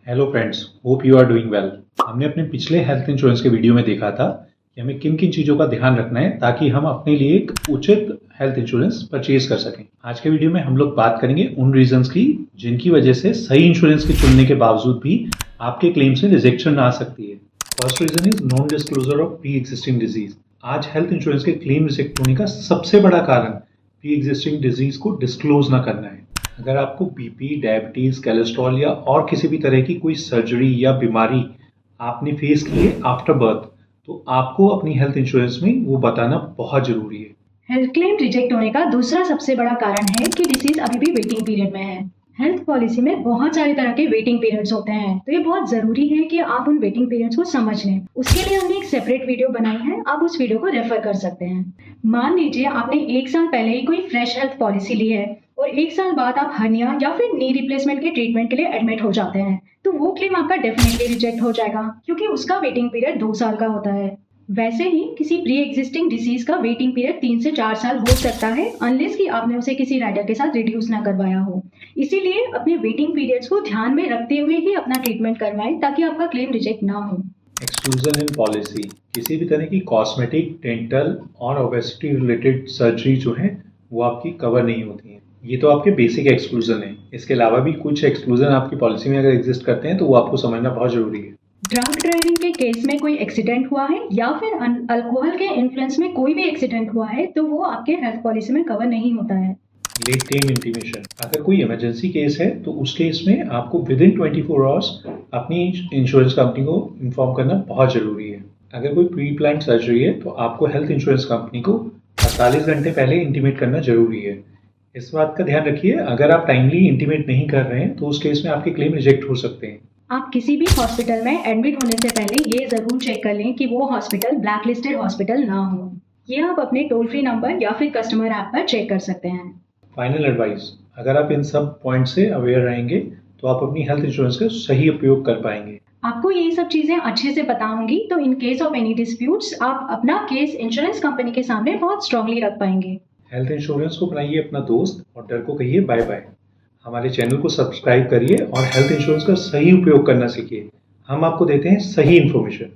Hello friends, hope you are doing well. हमने अपने पिछले हेल्थ इंश्योरेंस के वीडियो में देखा था कि हमें किन किन चीज़ों का ध्यान रखना है ताकि हम अपने लिए एक उचित हेल्थ इंश्योरेंस परचेज कर सकें। आज के वीडियो में हम लोग बात करेंगे उन रीजंस की जिनकी वजह से सही इंश्योरेंस के चुनने के बावजूद भी आपके क्लेम से रिजेक्शन आ सकती है। First reason is non disclosure of pre existing disease. आज हेल्थ इंश्योरेंस के क्लेम रिजेक्ट होने का सबसे बड़ा कारण प्री एग्जिस्टिंग डिजीज को डिस्क्लोज ना करना है। अगर आपको बीपी, डायबिटीज, कोलेस्ट्रॉल या और किसी भी तरह की कोई सर्जरी या बीमारी आपने फेस की है आफ्टर बर्थ, तो आपको अपनी हेल्थ इंश्योरेंस में वो बताना बहुत जरूरी है। हेल्थ क्लेम रिजेक्ट होने का दूसरा सबसे बड़ा कारण है कि डिसीज अभी भी वेटिंग पीरियड में है। हेल्थ पॉलिसी में बहुत सारे तरह के वेटिंग पीरियड्स होते हैं, तो ये बहुत जरूरी है कि आप उन वेटिंग पीरियड्स को समझ लें। उसके लिए हमने एक सेपरेट वीडियो बनाई है, आप उस वीडियो को रेफर कर सकते हैं। मान लीजिए आपने 1 साल पहले ही कोई फ्रेश हेल्थ पॉलिसी ली है और 1 साल बाद आप हर्निया या फिर नी रिप्लेसमेंट के ट्रीटमेंट के लिए एडमिट हो जाते हैं, तो वो क्लेम आपका डेफिनेटली रिजेक्ट हो जाएगा क्योंकि उसका वेटिंग पीरियड 2 साल का होता है। वैसे ही किसी प्री एग्जिस्टिंग डिसीज का वेटिंग पीरियड 3 से 4 साल हो सकता है, अनलेस कि आपने उसे किसी राइडर के साथ रिड्यूस ना करवाया हो। इसीलिए अपने वेटिंग पीरियड्स को ध्यान में रखते हुए ही अपना ट्रीटमेंट करवाएं ताकि आपका क्लेम रिजेक्ट ना हो। एक्सक्लूजन इन पॉलिसी, किसी भी तरह की कॉस्मेटिक, डेंटल और ओबेसिटी रिलेटेड सर्जरी जो है वो आपकी कवर नहीं होती है। ये तो आपके बेसिक एक्सक्लूजन है। इसके अलावा भी कुछ एक्सक्लूजन आपकी पॉलिसी में अगर एग्जिस्ट करते हैं तो वो आपको समझना बहुत जरूरी है। ड्रंक ड्राइविंग के केस में कोई एक्सीडेंट हुआ है या फिर अल्कोहल के इन्फ्लुएंस में कोई भी एक्सीडेंट हुआ है तो वो आपके हेल्थ पॉलिसी में कवर नहीं होता है। लेट क्लेम इंटीमेशन, अगर कोई इमरजेंसी केस है तो उस केस में आपको विद इन 24 आवर्स अपनी इंश्योरेंस कंपनी को इन्फॉर्म करना बहुत ज़रूरी है। अगर कोई प्री प्लान सर्जरी है तो आपको हेल्थ इंश्योरेंस कंपनी को 48 घंटे पहले इंटीमेट करना जरूरी है। इस बात का ध्यान रखिए, अगर आप टाइमली इंटीमेट नहीं कर रहे हैं तो उस केस में आपके क्लेम रिजेक्ट हो सकते हैं। आप किसी भी हॉस्पिटल में एडमिट होने से पहले ये जरूर चेक कर लें कि वो हॉस्पिटल ब्लैक लिस्टेड हॉस्पिटल ना हो। ये आप अपने टोल फ्री नंबर या फिर कस्टमर ऐप पर चेक कर सकते हैं। फाइनल एडवाइस, अगर आप इन सब पॉइंट से अवेयर रहेंगे तो आप अपनी हेल्थ इंश्योरेंस का सही उपयोग कर पाएंगे। आपको ये सब चीजें अच्छे से पता होंगी तो in case of any disputes आप अपना केस इंश्योरेंस कंपनी के सामने बहुत स्ट्रांगली रख पाएंगे। हेल्थ इंश्योरेंस को बनाइए अपना दोस्त और डर को कहिए बाय बाय। हमारे चैनल को सब्सक्राइब करिए और हेल्थ इंश्योरेंस का सही उपयोग करना सीखिए। हम आपको देते हैं सही इन्फॉर्मेशन।